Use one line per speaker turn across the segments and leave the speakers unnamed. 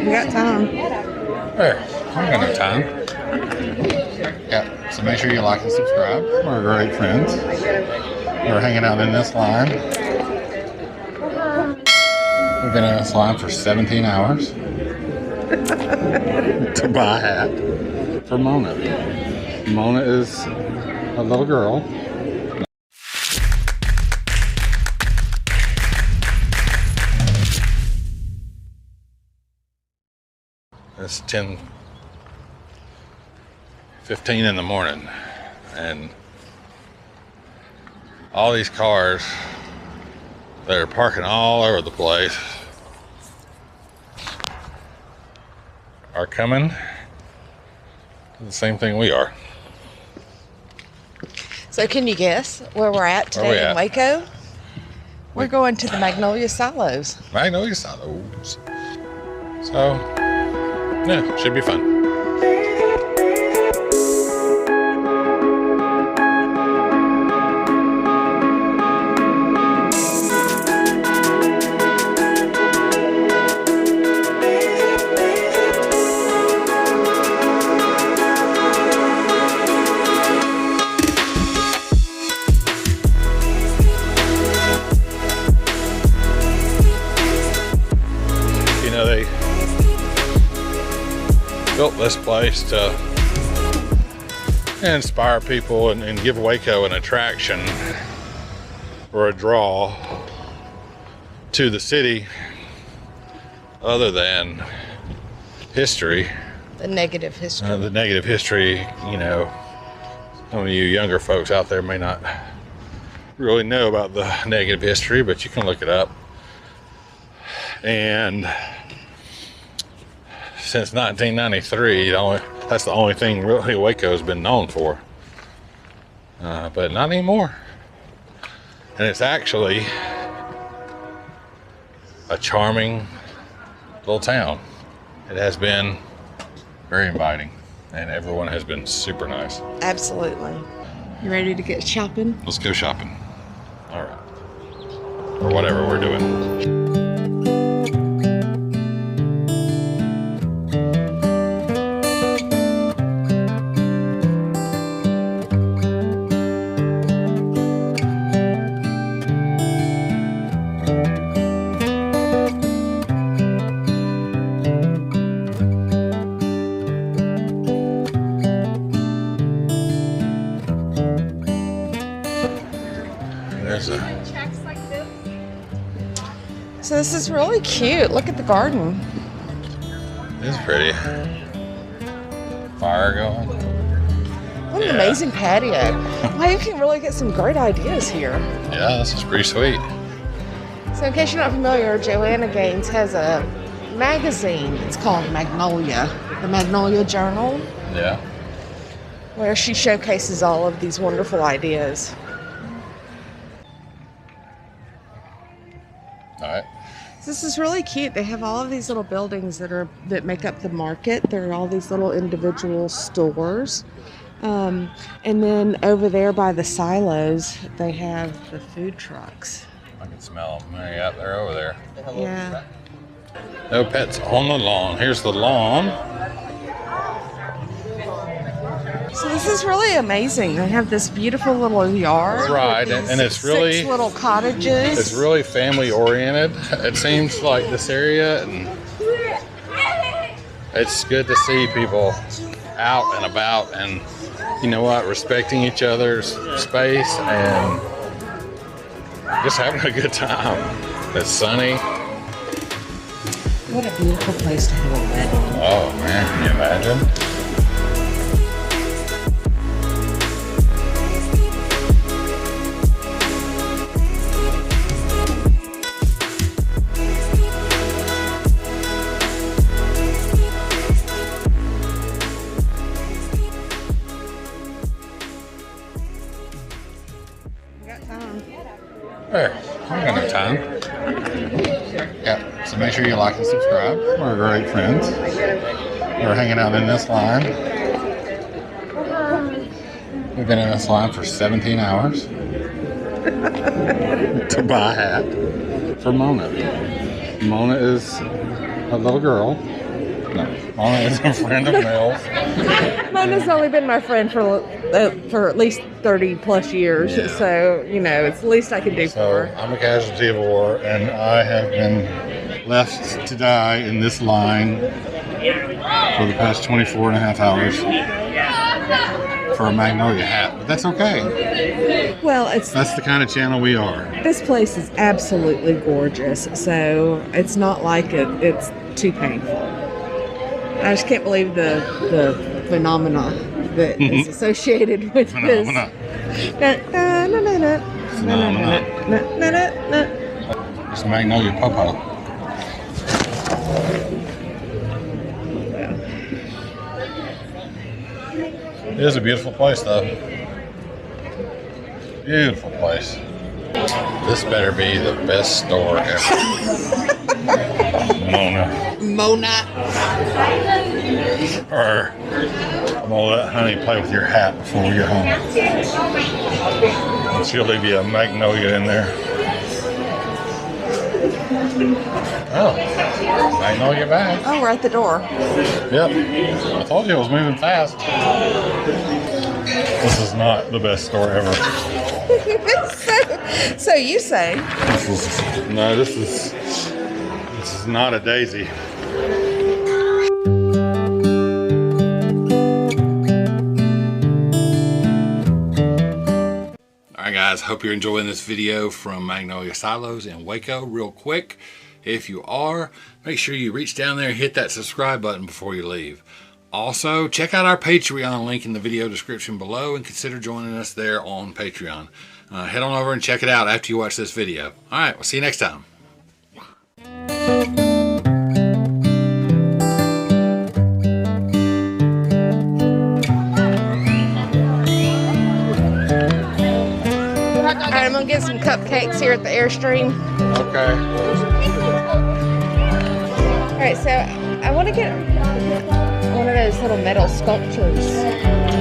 You got time.
There, I'm gonna have time. Yeah, so make sure you like and subscribe. We're great friends. We're hanging out in this line. We've been in this line for 17 hours to buy a hat for Mona. Mona is a little girl. It's 10:15 in the morning, and all these cars that are parking all over the place are coming to the same thing we are.
So can you guess where we're at today in Waco? We're going to the Magnolia Silos.
Magnolia Silos. So, yeah, should be fun. They built this place to inspire people and give Waco an attraction or a draw to the city other than history.
The negative history.
The negative history, you know, some of you younger folks out there may not really know about the negative history, but you can look it up. And since 1993, that's the only thing really Waco's been known for. But not anymore. And it's actually a charming little town. It has been very inviting, and everyone has been super nice.
Absolutely. You ready to get shopping?
Let's go shopping. All right. Or whatever we're doing.
So this is really cute. Look at the garden.
It's pretty. Fire going.
What an amazing patio. Wow, you can really get some great ideas here.
Yeah, this is pretty sweet.
So in case you're not familiar, Joanna Gaines has a magazine. It's called Magnolia, the Magnolia Journal.
Yeah.
Where she showcases all of these wonderful ideas.
All right.
This is really cute. They have all of these little buildings that make up the market. There are all these little individual stores. And then over there by the silos, they have the food trucks.
I can smell them. Yeah, they're over there.
Yeah.
No pets on the lawn. Here's the lawn.
So this is really amazing. They have this beautiful little yard.
Right, and it's really
6 little cottages.
It's really family oriented. It seems like this area, and it's good to see people out and about, and you know what, respecting each other's space and just having a good time. It's sunny.
What a beautiful place to have a wedding.
Oh man, can you imagine? There, I'm gonna have time. Yeah, so make sure you like and subscribe. We're great friends. We're hanging out in this line. We've been in this line for 17 hours to buy a hat for Mona. Mona is a little girl. No, Mona is a friend of Mel's.
Mona's only been my friend for at least 30 plus years,
Yeah.
so you know it's the least I can do for
So
her.
I'm a casualty of war, and I have been left to die in this line for the past 24 and a half hours for a Magnolia hat. But that's okay.
Well,
That's the kind of channel we are.
this place is absolutely gorgeous, so it's not like it's too painful. I just can't believe the phenomena that is associated with
Phenomena.
this.
Phenomena. It's Magnolia Popo. It is a beautiful place, though. Beautiful place. This better be the best store ever. Mona. Or I'm gonna let Honey play with your hat before we get home. She'll leave you a magnolia in there. Oh, Magnolia bag.
Oh, we're at the door.
Yep. I told you it was moving fast. This is not the best store ever.
So you say?
This is not a daisy. Alright guys, hope you're enjoying this video from Magnolia Silos in Waco. Real quick, if you are, make sure you reach down there and hit that subscribe button before you leave. Also, check out our Patreon link in the video description below and consider joining us there on Patreon. Head on over and check it out after you watch this video. Alright, we'll see you next time.
I'm gonna get some cupcakes here at the Airstream.
Okay.
All right, so I want to get one of those little metal sculptures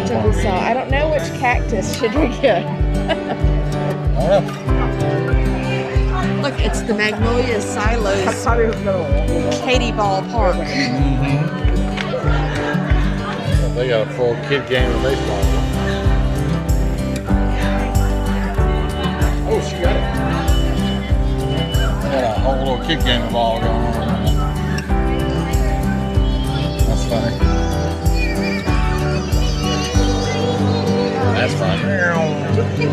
that we saw. I don't know which cactus should we get. Look, it's the Magnolia Silos, Katy Ball Park.
They got a full kid game of baseball. Oh, she got it. They got a whole little kid game of ball going on. That's funny. That's fun.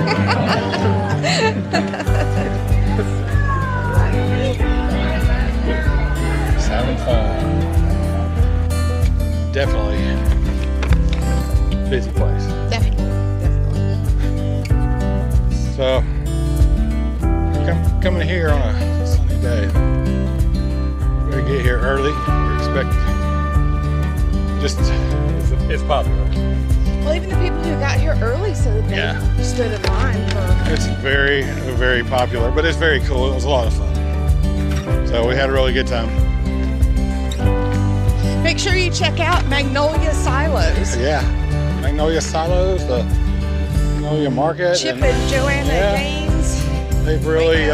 Just having fun. Definitely busy place.
Definitely.
So coming here on a sunny day. We're gonna get here early. We're expecting it's popular.
Well, even the people who got here early said that they stood in line for.
It's very, very popular, but it's very cool. It was a lot of fun. So we had a really good time.
Make sure you check out Magnolia Silos.
Yeah, Magnolia Silos, the Magnolia Market.
Chip and Joanna Gaines.
They've really